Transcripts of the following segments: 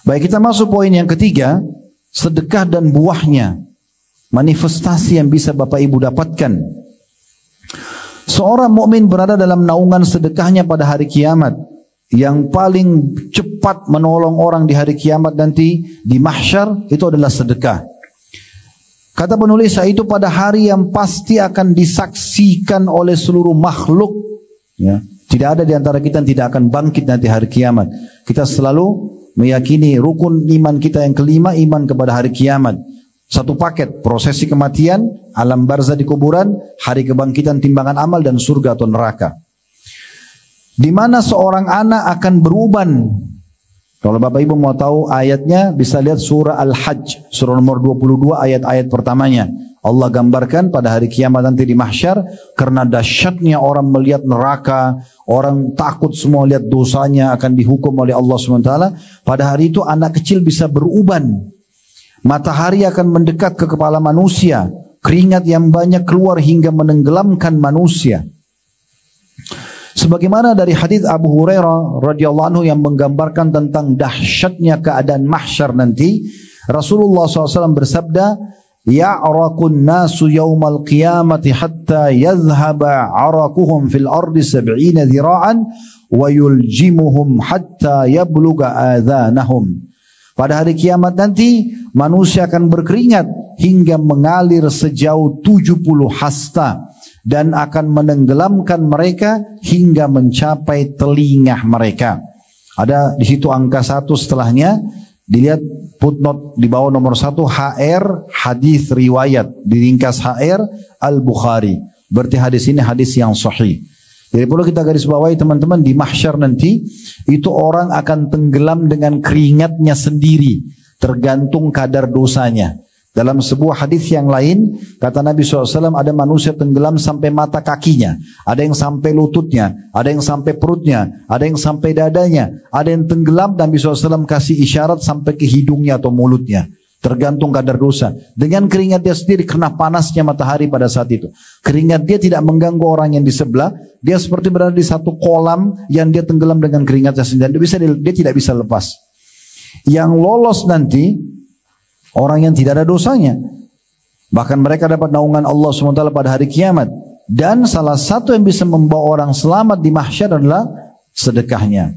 Baik, kita masuk poin yang ketiga, sedekah dan buahnya, manifestasi yang bisa Bapak Ibu dapatkan. Seorang mukmin berada dalam naungan sedekahnya pada hari kiamat. Yang paling cepat menolong orang di hari kiamat nanti di mahsyar itu adalah sedekah. Kata penulis, itu pada hari yang pasti akan disaksikan oleh seluruh makhluk. Ya, tidak ada di antara kita yang tidak akan bangkit nanti hari kiamat. Kita selalu meyakini rukun iman kita yang kelima, iman kepada hari kiamat. Satu paket, prosesi kematian, alam barzah di kuburan, hari kebangkitan timbangan amal, dan surga atau neraka. Di mana seorang anak akan beruban. Kalau Bapak Ibu mau tahu ayatnya, bisa lihat surah Al-Hajj, surah nomor 22, ayat-ayat pertamanya. Allah gambarkan pada hari kiamat nanti di mahsyar, karena dahsyatnya orang melihat neraka, orang takut semua lihat dosanya akan dihukum oleh Allah SWT. Pada hari itu anak kecil bisa beruban. Matahari akan mendekat ke kepala manusia, keringat yang banyak keluar hingga menenggelamkan manusia. Sebagaimana dari hadis Abu Hurairah radhiyallahu anhu yang menggambarkan tentang dahsyatnya keadaan mahsyar nanti, Rasulullah SAW bersabda, "Ya'raqun nasu yawmal qiyamati hatta yadhhaba 'araquhum fil ardi 70 dhira'an wa yuljimuhum hatta yabluga adhanahum." Pada hari kiamat nanti manusia akan berkeringat hingga mengalir sejauh 70 hasta dan akan menenggelamkan mereka hingga mencapai telinga mereka. Ada di situ angka 1 setelahnya, dilihat footnote di bawah nomor 1, HR hadis riwayat, diringkas HR Al-Bukhari. Berarti hadis ini hadis yang sahih. Jadi perlu kita garis bawahi teman-teman, di mahsyar nanti itu orang akan tenggelam dengan keringatnya sendiri, tergantung kadar dosanya. Dalam sebuah hadis yang lain, kata Nabi SAW, ada manusia tenggelam sampai mata kakinya, ada yang sampai lututnya, ada yang sampai perutnya, ada yang sampai dadanya, ada yang tenggelam, Nabi SAW kasih isyarat sampai ke hidungnya atau mulutnya. Tergantung kadar dosa. Dengan keringat dia sendiri, karena panasnya matahari pada saat itu. Keringat dia tidak mengganggu orang yang di sebelah. Dia seperti berada di satu kolam yang dia tenggelam dengan keringatnya sendiri. Dia tidak bisa lepas. Yang lolos nanti orang yang tidak ada dosanya. Bahkan mereka dapat naungan Allah SWT pada hari kiamat. Dan salah satu yang bisa membawa orang selamat di mahsyar adalah sedekahnya.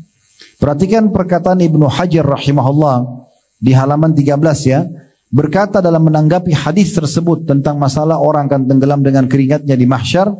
Perhatikan perkataan Ibnu Hajar rahimahullah di halaman 13 ya, berkata dalam menanggapi hadis tersebut tentang masalah orang akan tenggelam dengan keringatnya di mahsyar,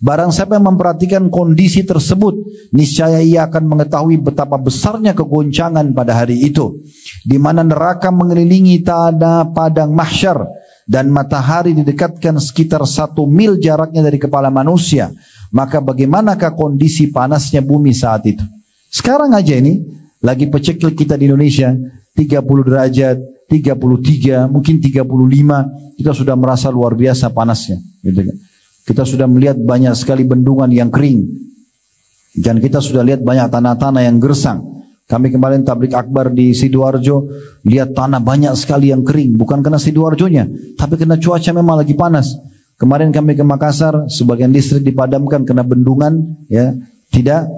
barang siapa yang memperhatikan kondisi tersebut, niscaya ia akan mengetahui betapa besarnya kegoncangan pada hari itu, di mana neraka mengelilingi tanah padang mahsyar dan matahari didekatkan sekitar 1 mil jaraknya dari kepala manusia. Maka bagaimanakah kondisi panasnya bumi saat itu? Sekarang aja ini lagi peceklik kita di Indonesia 30 derajat, 33, mungkin 35, kita sudah merasa luar biasa panasnya. Gitu kan. Kita sudah melihat banyak sekali bendungan yang kering. Dan kita sudah lihat banyak tanah-tanah yang gersang. Kami kemarin tablik akbar di Sidoarjo, lihat tanah banyak sekali yang kering. Bukan karena Sidoarjonya, tapi karena cuaca memang lagi panas. Kemarin kami ke Makassar, sebagian listrik dipadamkan karena bendungan ya tidak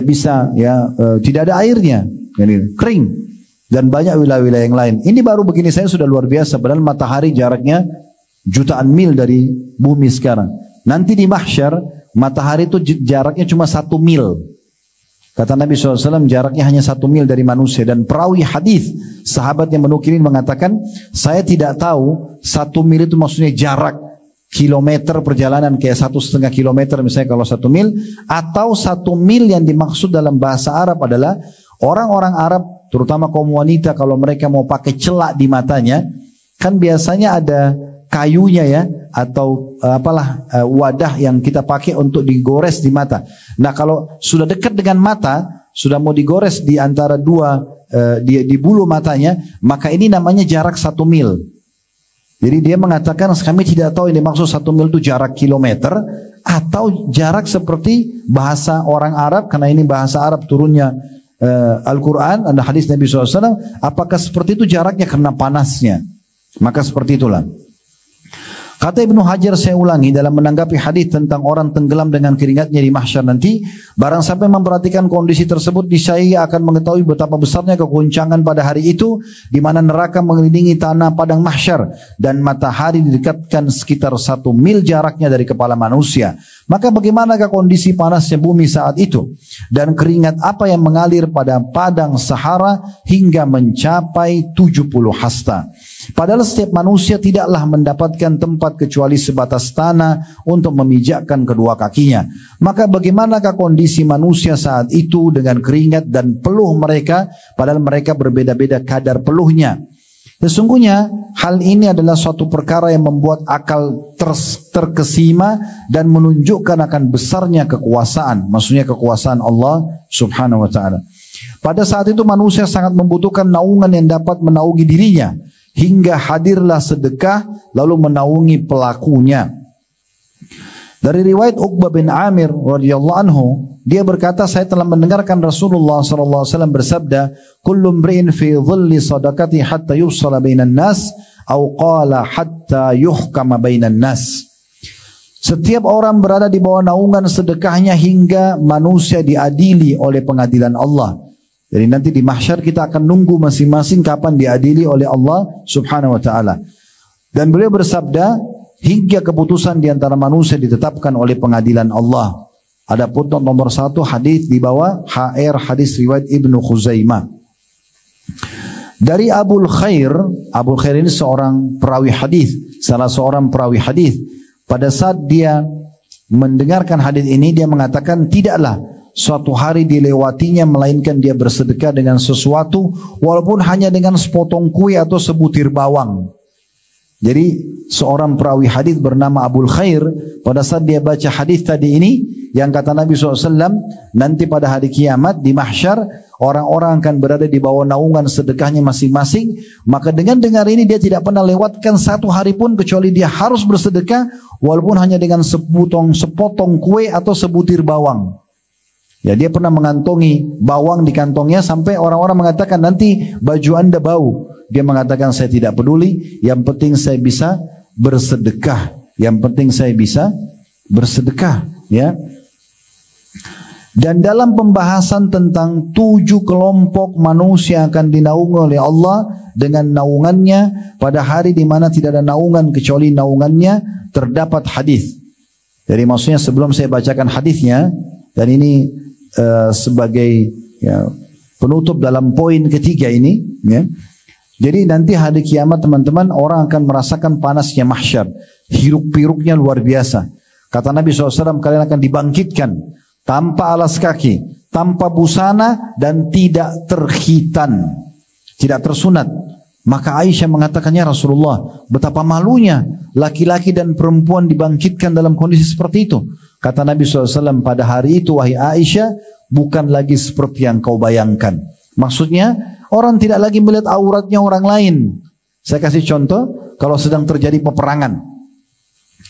bisa ya, tidak ada airnya, yani, kering. Dan banyak wilayah-wilayah yang lain. Ini baru begini saya sudah luar biasa. Padahal matahari jaraknya jutaan mil dari bumi sekarang. Nanti di mahsyar matahari itu jaraknya cuma 1 mil. Kata Nabi SAW jaraknya hanya 1 mil dari manusia. Dan perawi hadis sahabat yang menukilin mengatakan, saya tidak tahu 1 mil itu maksudnya jarak kilometer perjalanan kayak 1,5 kilometer misalnya kalau 1 mil, atau 1 mil yang dimaksud dalam bahasa Arab adalah orang-orang Arab, terutama kaum wanita, kalau mereka mau pakai celak di matanya, kan biasanya ada kayunya ya, atau wadah yang kita pakai untuk digores di mata. Nah kalau sudah dekat dengan mata, sudah mau digores di antara dua di bulu matanya, maka ini namanya jarak 1 mil. Jadi dia mengatakan kami tidak tahu ini maksud 1 mil itu jarak kilometer atau jarak seperti bahasa orang Arab, karena ini bahasa Arab turunnya Al-Quran, ada hadis Nabi SAW, apakah seperti itu jaraknya karena panasnya? Maka seperti itulah. Kata Ibnu Hajar, saya ulangi dalam menanggapi hadis tentang orang tenggelam dengan keringatnya di mahsyar nanti, barang siapa memperhatikan kondisi tersebut, niscaya akan mengetahui betapa besarnya kegoncangan pada hari itu, di mana neraka mengelilingi tanah padang mahsyar dan matahari didekatkan sekitar 1 mil jaraknya dari kepala manusia. Maka bagaimanakah kondisi panasnya bumi saat itu? Dan keringat apa yang mengalir pada padang Sahara hingga mencapai 70 hasta. Padahal setiap manusia tidaklah mendapatkan tempat kecuali sebatas tanah untuk memijakkan kedua kakinya. Maka bagaimanakah kondisi manusia saat itu dengan keringat dan peluh mereka, padahal mereka berbeda-beda kadar peluhnya. Sesungguhnya hal ini adalah suatu perkara yang membuat akal terkesima dan menunjukkan akan besarnya kekuasaan. Maksudnya kekuasaan Allah subhanahu wa ta'ala. Pada saat itu manusia sangat membutuhkan naungan yang dapat menaungi dirinya, hingga hadirlah sedekah lalu menaungi pelakunya. Dari riwayat Uqbah bin Amir radhiyallahu anhu, dia berkata, saya telah mendengarkan Rasulullah sallallahu alaihi wasallam bersabda, kullu imri'in fi dhilli sadaqati hatta yufsala bainan nas au qala hatta yuhkama bainan nas. Setiap orang berada di bawah naungan sedekahnya hingga manusia diadili oleh pengadilan Allah. Jadi nanti di mahsyar kita akan nunggu masing-masing kapan diadili oleh Allah subhanahu wa ta'ala. Dan beliau bersabda, hingga keputusan di antara manusia ditetapkan oleh pengadilan Allah. Ada footnote nomor 1 hadis di bawah HR hadis riwayat Ibnu Khuzaimah. Dari Abul Khair ini seorang perawi hadis, salah seorang perawi hadis. Pada saat dia mendengarkan hadis ini, dia mengatakan, tidaklah suatu hari dilewatinya melainkan dia bersedekah dengan sesuatu, walaupun hanya dengan sepotong kue atau sebutir bawang. Jadi seorang perawi hadis bernama Abul Khair, pada saat dia baca hadis tadi ini, yang kata Nabi SAW, nanti pada hari kiamat di mahsyar orang-orang akan berada di bawah naungan sedekahnya masing-masing. Maka dengan dengar ini dia tidak pernah lewatkan satu hari pun kecuali dia harus bersedekah, walaupun hanya dengan sepotong kue atau sebutir bawang. Ya, dia pernah mengantongi bawang di kantongnya sampai orang-orang mengatakan, nanti baju Anda bau. Dia mengatakan, saya tidak peduli, yang penting saya bisa bersedekah. Yang penting saya bisa bersedekah, ya. Dan dalam pembahasan tentang 7 kelompok manusia akan dinaungi oleh Allah dengan naungannya pada hari di mana tidak ada naungan kecuali naungannya, terdapat hadis. Jadi maksudnya sebelum saya bacakan hadisnya, dan ini sebagai ya, penutup dalam poin ketiga ini, ya. Jadi nanti hari kiamat teman-teman, orang akan merasakan panasnya mahsyar, hiruk-piruknya luar biasa. Kata Nabi SAW, kalian akan dibangkitkan tanpa alas kaki, tanpa busana, dan tidak terkhitan, tidak tersunat. Maka Aisyah mengatakannya, Rasulullah, betapa malunya laki-laki dan perempuan dibangkitkan dalam kondisi seperti itu. Kata Nabi SAW, pada hari itu wahai Aisyah, bukan lagi seperti yang kau bayangkan. Maksudnya orang tidak lagi melihat auratnya orang lain. Saya kasih contoh, kalau sedang terjadi peperangan,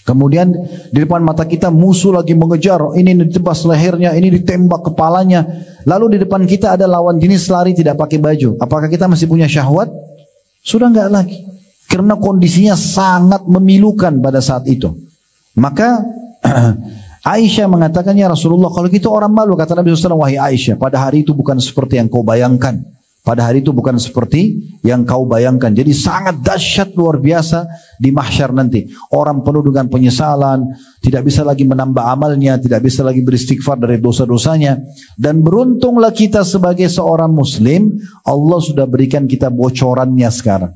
kemudian di depan mata kita musuh lagi mengejar, ini ditebas lehernya, ini ditembak kepalanya, lalu di depan kita ada lawan jenis lari tidak pakai baju. Apakah kita masih punya syahwat? Sudah enggak lagi, karena kondisinya sangat memilukan pada saat itu. Maka Aisyah mengatakannya, Rasulullah, kalau gitu orang malu. Kata Nabi SAW, wahai Aisyah, pada hari itu bukan seperti yang kau bayangkan. Pada hari itu bukan seperti yang kau bayangkan. Jadi sangat dahsyat luar biasa di mahsyar nanti. Orang penuh dengan penyesalan, tidak bisa lagi menambah amalnya, tidak bisa lagi beristighfar dari dosa-dosanya. Dan beruntunglah kita sebagai seorang muslim, Allah sudah berikan kita bocorannya sekarang.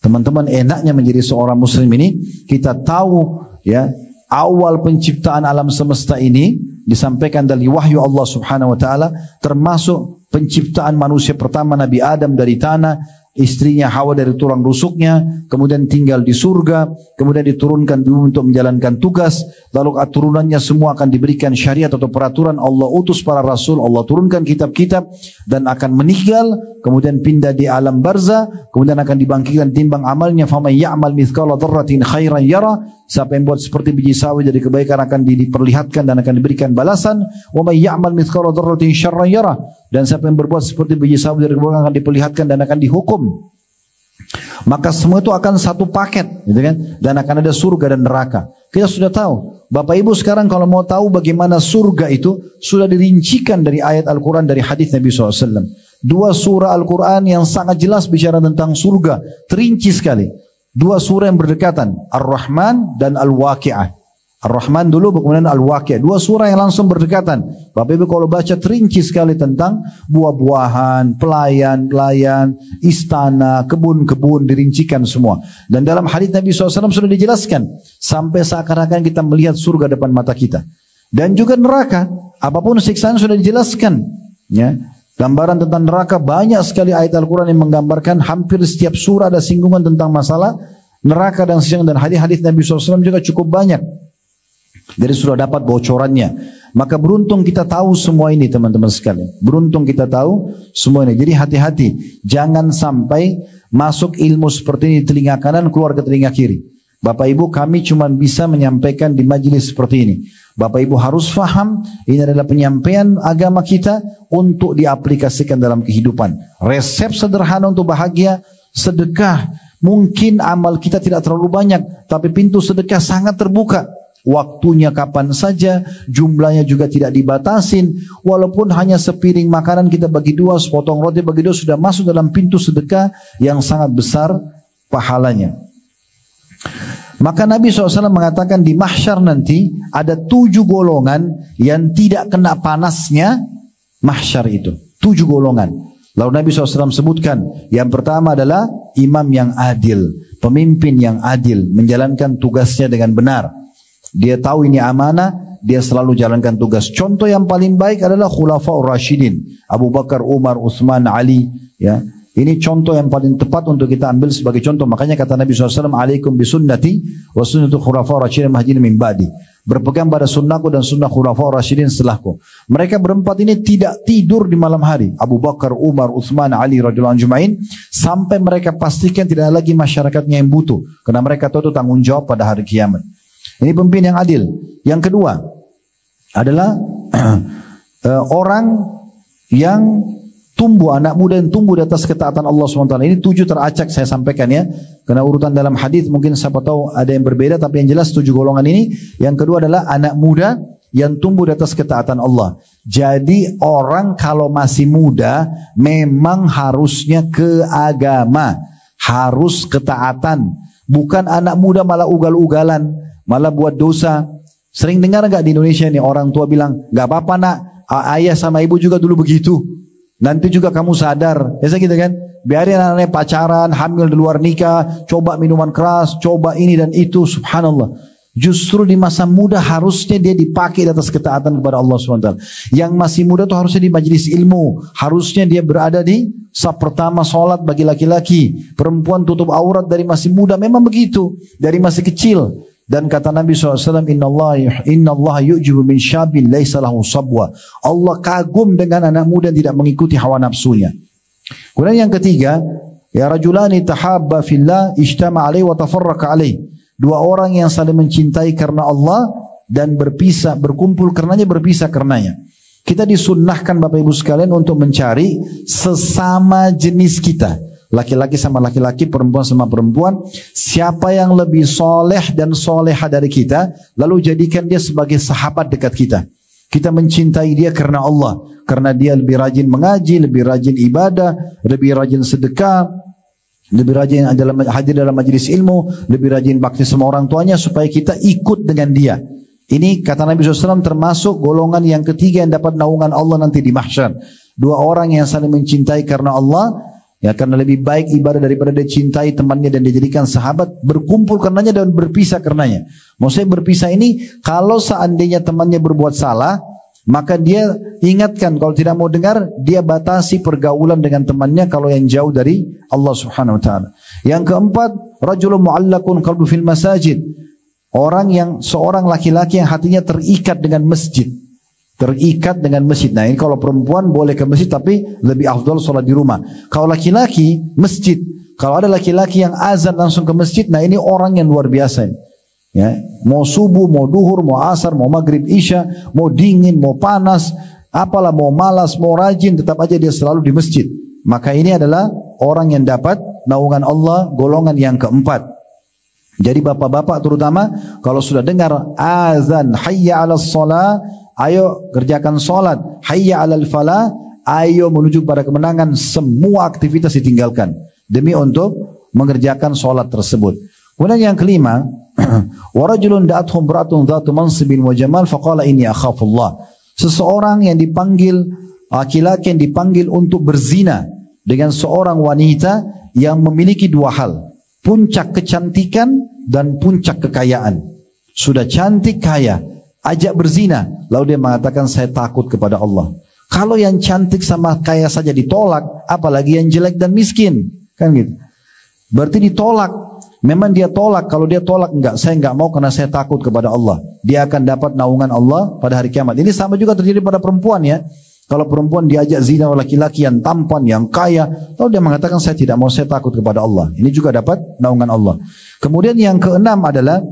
Teman-teman, enaknya menjadi seorang muslim ini, kita tahu ya, awal penciptaan alam semesta ini disampaikan dari wahyu Allah subhanahu wa ta'ala, termasuk penciptaan manusia pertama Nabi Adam dari tanah, istrinya Hawa dari tulang rusuknya, kemudian tinggal di surga, kemudian diturunkan di bumi untuk menjalankan tugas, lalu turunannya semua akan diberikan syariat atau peraturan, Allah utus para rasul, Allah turunkan kitab-kitab, dan akan meninggal, kemudian pindah di alam barzah, kemudian akan dibangkitkan timbang amalnya, faman ya'mal mithqala dzarratin khairan yara, siapa yang buat seperti biji sawi dari kebaikan akan diperlihatkan dan akan diberikan balasan, wa may ya'mal mithqala dzarratin syarran yara, dan siapa yang berbuat seperti biji sawi dari kebaikan akan diperlihatkan dan akan dihukum. Maka semua itu akan satu paket, gitu kan? Dan akan ada surga dan neraka. Kita sudah tahu. Bapak Ibu sekarang kalau mau tahu bagaimana surga itu sudah dirincikan dari ayat Al-Quran, dari hadis Nabi SAW. Dua surah Al-Quran yang sangat jelas bicara tentang surga, terinci sekali. Dua surah yang berdekatan, Ar-Rahman dan Al-Waqi'ah. Ar-Rahman dulu, kemudian Al-Waqi'ah. Dua surah yang langsung berdekatan. Bapak Ibu kalau baca terinci sekali tentang buah-buahan, pelayan-pelayan, istana, kebun-kebun, dirincikan semua. Dan dalam hadis Nabi SAW sudah dijelaskan. Sampai seakan-akan kita melihat surga depan mata kita. Dan juga neraka. Apapun siksaan sudah dijelaskan. Ya. Gambaran tentang neraka banyak sekali ayat Al-Quran yang menggambarkan. Hampir setiap surah ada singgungan tentang masalah neraka dan siksaan. Dan hadis-hadis Nabi SAW juga cukup banyak. Jadi sudah dapat bocorannya. Maka beruntung kita tahu semua ini teman-teman sekalian. Beruntung kita tahu semua ini. Jadi hati-hati. Jangan sampai masuk ilmu seperti ini di telinga kanan keluar ke telinga kiri. Bapak Ibu kami cuma bisa menyampaikan di majelis seperti ini. Bapak Ibu harus faham ini adalah penyampaian agama kita untuk diaplikasikan dalam kehidupan. Resep sederhana untuk bahagia, sedekah. Mungkin amal kita tidak terlalu banyak, tapi pintu sedekah sangat terbuka. Waktunya kapan saja, jumlahnya juga tidak dibatasin. Walaupun hanya sepiring makanan kita bagi dua, sepotong roti bagi dua, sudah masuk dalam pintu sedekah yang sangat besar pahalanya. Maka Nabi SAW mengatakan di mahsyar nanti ada 7 golongan yang tidak kena panasnya mahsyar itu. 7 golongan. Lalu Nabi SAW sebutkan, yang pertama adalah imam yang adil, pemimpin yang adil, menjalankan tugasnya dengan benar. Dia tahu ini amanah, dia selalu jalankan tugas. Contoh yang paling baik adalah Khulafaur Rasyidin, Abu Bakar, Umar, Utsman, Ali. Ya, ini contoh yang paling tepat untuk kita ambil sebagai contoh. Makanya kata Nabi SAW, "Alaikum bisunnati wa sunnatu Khulafaur Rasyidin mahdiyyin min ba'di." Berpegang pada sunnahku dan sunnah Khulafaur Rasyidin setelahku. Mereka berempat ini tidak tidur di malam hari. Abu Bakar, Umar, Utsman, Ali radhiyallahu anhum ajma'in, sampai mereka pastikan tidak ada lagi masyarakatnya yang butuh, karena mereka tahu itu tanggung jawab pada hari kiamat. Ini pemimpin yang adil. Yang kedua adalah orang yang tumbuh, anak muda yang tumbuh di atas ketaatan Allah SWT. Ini 7 teracak saya sampaikan ya. Karena urutan dalam hadis mungkin siapa tahu ada yang berbeda, tapi yang jelas 7 golongan ini. Yang kedua adalah anak muda yang tumbuh di atas ketaatan Allah. Jadi orang kalau masih muda memang harusnya ke agama, harus ketaatan. Bukan anak muda malah ugal-ugalan, malah buat dosa. Sering dengar gak di Indonesia nih orang tua bilang, gak apa-apa nak, ayah sama ibu juga dulu begitu, nanti juga kamu sadar. Biasa gitu kan, biarin anak-anaknya pacaran, hamil di luar nikah, coba minuman keras, coba ini dan itu. Subhanallah, justru di masa muda harusnya dia dipakai di atas ketaatan kepada Allah SWT. Yang masih muda tuh harusnya di majelis ilmu, harusnya dia berada di saf pertama sholat bagi laki-laki. Perempuan tutup aurat dari masih muda, memang begitu, dari masih kecil. Dan kata Nabi SAW, Inna Allah yu'jibu min syabin laysa lahu sabwa. Allah kagum dengan anak muda yang tidak mengikuti hawa nafsunya. Kemudian yang ketiga, ya rajulani tahabba fillah ijtama alaihi wa tafarraqa alaihi. 2 orang yang saling mencintai karena Allah dan berkumpul karenanya, berpisah karenanya. Kita disunnahkan Bapak Ibu sekalian untuk mencari sesama jenis kita. Laki-laki sama laki-laki, perempuan sama perempuan. Siapa yang lebih soleh dan soleha dari kita, lalu jadikan dia sebagai sahabat dekat kita. Kita mencintai dia karena Allah, karena dia lebih rajin mengaji, lebih rajin ibadah, lebih rajin sedekah, lebih rajin hadir dalam majelis ilmu, lebih rajin bakti sama orang tuanya, supaya kita ikut dengan dia. Ini kata Nabi SAW termasuk golongan yang ketiga yang dapat naungan Allah nanti di mahsyar. 2 orang yang saling mencintai karena Allah, ya, karena lebih baik ibadah daripada dia cintai temannya dan dijadikan sahabat, berkumpul karenanya dan berpisah karenanya. Maksudnya berpisah ini, kalau seandainya temannya berbuat salah, maka dia ingatkan, kalau tidak mau dengar, dia batasi pergaulan dengan temannya kalau yang jauh dari Allah Subhanahu wa taala. Yang keempat, rajulun mu'allaqun qalbu fil masajid. Seorang laki-laki yang hatinya terikat dengan masjid. Terikat dengan masjid. Nah ini kalau perempuan boleh ke masjid, tapi lebih afdal sholat di rumah. Kalau laki-laki, masjid. Kalau ada laki-laki yang azan langsung ke masjid, nah ini orang yang luar biasa. Ya, mau subuh, mau duhur, mau asar, mau maghrib, isya, mau dingin, mau panas, apalah, mau malas, mau rajin, tetap aja dia selalu di masjid. Maka ini adalah orang yang dapat naungan Allah golongan yang keempat. Jadi bapak-bapak terutama kalau sudah dengar azan hayya 'alas shalah, ayo kerjakan salat, hayya 'alal falah, ayo menuju pada kemenangan, semua aktivitas ditinggalkan demi untuk mengerjakan salat tersebut. Kemudian yang kelima, wa rajulun da'athu imra'atun dhatu mansibin wa jamal faqala inni akhafullah. Seseorang yang dipanggil, laki-laki yang dipanggil untuk berzina dengan seorang wanita yang memiliki dua hal, puncak kecantikan dan puncak kekayaan. Sudah cantik kaya, ajak berzina, lalu dia mengatakan saya takut kepada Allah. Kalau yang cantik sama kaya saja ditolak, apalagi yang jelek dan miskin, kan gitu. Berarti ditolak. Memang dia tolak. Kalau dia tolak, enggak, saya enggak mau karena saya takut kepada Allah. Dia akan dapat naungan Allah pada hari kiamat. Ini sama juga terjadi pada perempuan ya. Kalau perempuan diajak zina oleh laki-laki yang tampan, yang kaya, lalu dia mengatakan saya tidak mau, saya takut kepada Allah. Ini juga dapat naungan Allah. Kemudian yang keenam adalah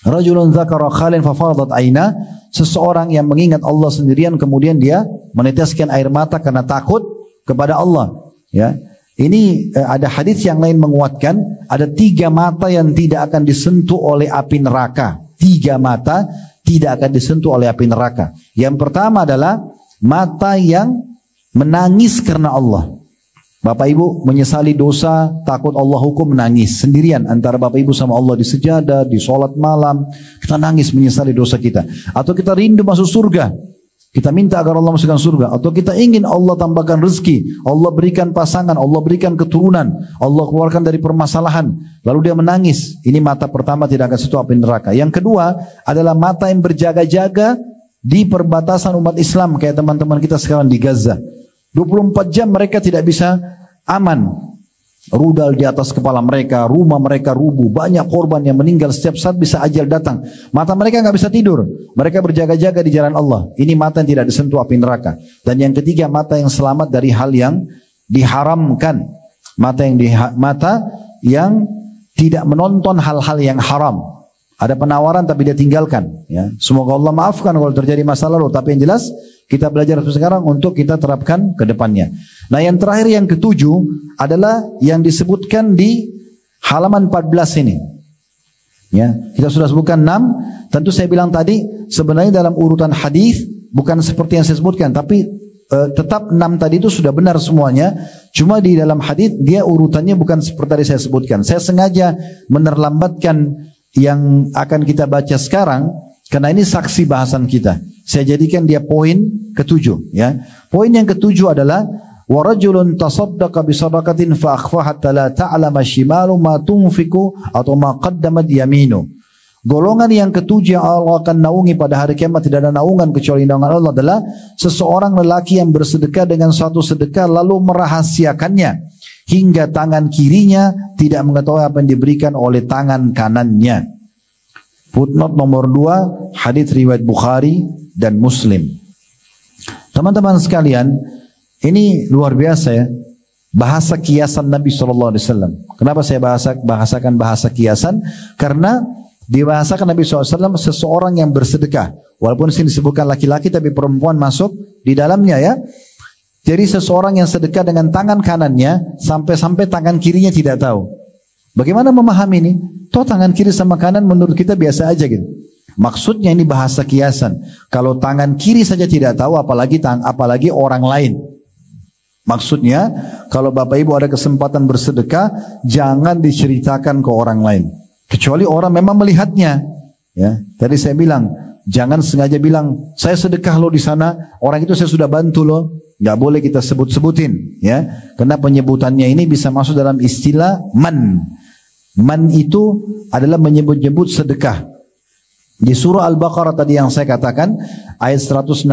rajulun dzakara khalin fafadat aina, seseorang yang mengingat Allah sendirian kemudian dia meneteskan air mata karena takut kepada Allah. Ya, ini ada hadis yang lain menguatkan ada 3 mata yang tidak akan disentuh oleh api neraka. 3 mata tidak akan disentuh oleh api neraka. Yang pertama adalah mata yang menangis karena Allah. Bapak ibu menyesali dosa, takut Allah hukum, menangis sendirian antara bapak ibu sama Allah di sejadah, di sholat malam, kita nangis menyesali dosa kita. Atau kita rindu masuk surga, kita minta agar Allah masukkan surga. Atau kita ingin Allah tambahkan rezeki, Allah berikan pasangan, Allah berikan keturunan, Allah keluarkan dari permasalahan, lalu dia menangis. Ini mata pertama tidak akan sentuh api neraka. Yang kedua adalah mata yang berjaga-jaga di perbatasan umat Islam, kayak teman-teman kita sekarang di Gaza. 24 jam mereka tidak bisa aman. Rudal di atas kepala mereka, rumah mereka rubuh, banyak korban yang meninggal, setiap saat bisa ajal datang. Mata mereka nggak bisa tidur, mereka berjaga-jaga di jalan Allah. Ini mata yang tidak disentuh api neraka. Dan yang ketiga, mata yang selamat dari hal yang diharamkan. Mata yang tidak menonton hal-hal yang haram. Ada penawaran tapi dia tinggalkan. Ya. Semoga Allah maafkan kalau terjadi masa lalu. Tapi yang jelas kita belajar sekarang untuk kita terapkan ke depannya. Nah yang terakhir yang ketujuh adalah yang disebutkan di halaman 14 ini. Ya, kita sudah sebutkan 6. Tentu saya bilang tadi sebenarnya dalam urutan hadis bukan seperti yang saya sebutkan, tapi tetap 6 tadi itu sudah benar semuanya. Cuma di dalam hadis dia urutannya bukan seperti tadi saya sebutkan. Saya sengaja menerlambatkan yang akan kita baca sekarang karena ini saksi bahasan kita. Saya jadikan dia poin ketujuh. Ya, poin yang ketujuh adalah wa rajulun tasaddaqa bi sadaqatin fa akhfaha hatta la ta'lama shimalu ma tunfiqu atau ma qaddamat yaminu. Golongan yang ketujuh yang Allah akan naungi pada hari kiamat, tidak ada naungan kecuali naungan Allah, adalah seseorang lelaki yang bersedekah dengan suatu sedekah lalu merahasiakannya hingga tangan kirinya tidak mengetahui apa yang diberikan oleh tangan kanannya. Footnote nomor 2, hadis riwayat Bukhari dan Muslim. Teman-teman sekalian, ini luar biasa ya, bahasa kiasan Nabi SAW. Kenapa saya bahasakan bahasa kiasan? Karena dibahasakan Nabi SAW seseorang yang bersedekah. Walaupun sini disebutkan laki-laki tapi perempuan masuk di dalamnya ya. Jadi seseorang yang sedekah dengan tangan kanannya sampai-sampai tangan kirinya tidak tahu. Bagaimana memahami ini? Toh tangan kiri sama kanan menurut kita biasa aja gitu. Maksudnya ini bahasa kiasan. Kalau tangan kiri saja tidak tahu, apalagi orang lain. Maksudnya kalau Bapak Ibu ada kesempatan bersedekah, jangan diceritakan ke orang lain. Kecuali orang memang melihatnya. Ya, tadi saya bilang, jangan sengaja bilang saya sedekah loh di sana, orang itu saya sudah bantu loh. Nggak boleh kita sebut-sebutin, ya, karena penyebutannya ini bisa masuk dalam istilah man. Man itu adalah menyebut-nyebut sedekah. Di surah Al-Baqarah tadi yang saya katakan ayat 161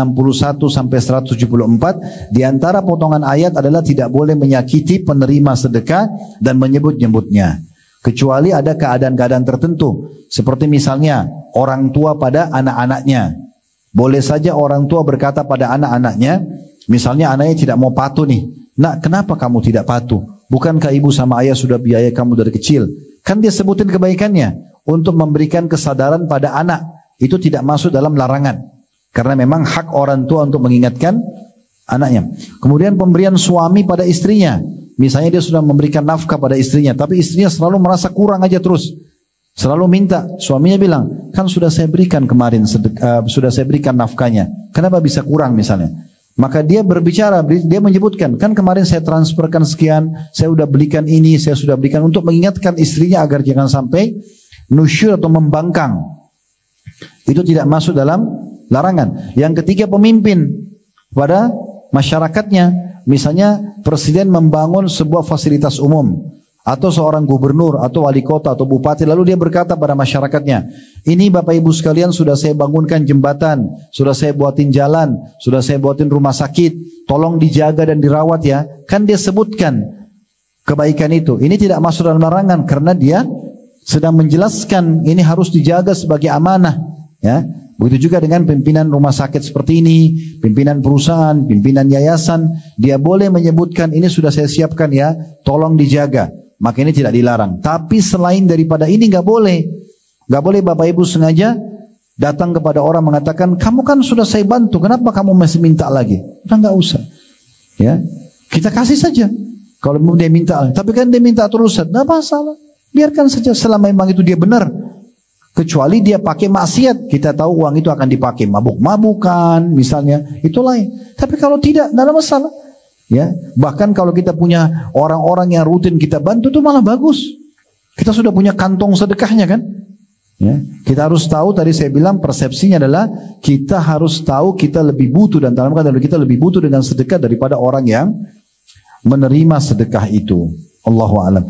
sampai 174, di antara potongan ayat adalah tidak boleh menyakiti penerima sedekah dan menyebut-nyebutnya. Kecuali ada keadaan-keadaan tertentu, seperti misalnya orang tua pada anak-anaknya. Boleh saja orang tua berkata pada anak-anaknya, misalnya anaknya tidak mau patuh nih, nak kenapa kamu tidak patuh? Bukankah ibu sama ayah sudah biaya kamu dari kecil? Kan dia sebutin kebaikannya untuk memberikan kesadaran pada anak. Itu tidak masuk dalam larangan, karena memang hak orang tua untuk mengingatkan anaknya. Kemudian pemberian suami pada istrinya. misalnya dia sudah memberikan nafkah pada istrinya, tapi istrinya selalu merasa kurang aja terus. Selalu minta, suaminya bilang, kan sudah saya berikan kemarin, sudah saya berikan nafkahnya, kenapa bisa kurang misalnya? Maka dia berbicara, dia menyebutkan, kan kemarin saya transferkan sekian, saya sudah belikan ini, saya sudah belikan, untuk mengingatkan istrinya agar jangan sampai nusyur atau membangkang. Itu tidak masuk dalam larangan. Yang ketiga, pemimpin pada masyarakatnya. Misalnya presiden membangun sebuah fasilitas umum, atau seorang gubernur atau wali kota atau bupati, lalu dia berkata pada masyarakatnya, ini Bapak Ibu sekalian sudah saya bangunkan jembatan, sudah saya buatin jalan, sudah saya buatin rumah sakit, tolong dijaga dan dirawat ya. Kan dia sebutkan kebaikan itu. Ini tidak masuk dalam larangan karena dia sedang menjelaskan ini harus dijaga sebagai amanah, ya. Begitu juga dengan pimpinan rumah sakit seperti ini, pimpinan perusahaan, pimpinan yayasan, dia boleh menyebutkan ini sudah saya siapkan ya, tolong dijaga. Maka ini tidak dilarang. Tapi selain daripada ini nggak boleh. Nggak boleh Bapak Ibu sengaja datang kepada orang mengatakan, kamu kan sudah saya bantu, kenapa kamu masih minta lagi? Udah nggak usah. Ya, kita kasih saja. Kalau dia minta, tapi kan dia minta terus, nggak masalah. Biarkan saja selama memang itu dia benar. Kecuali dia pakai maksiat, kita tahu uang itu akan dipakai mabuk-mabukan misalnya, itu lain. Tapi kalau tidak, tidak ada masalah. Ya, bahkan kalau kita punya orang-orang yang rutin kita bantu itu malah bagus. Kita sudah punya kantong sedekahnya kan? Ya, kita harus tahu, tadi saya bilang persepsinya adalah kita harus tahu kita lebih butuh, dan dalam keadaan kita lebih butuh dengan sedekah daripada orang yang menerima sedekah itu. Allahu a'lam.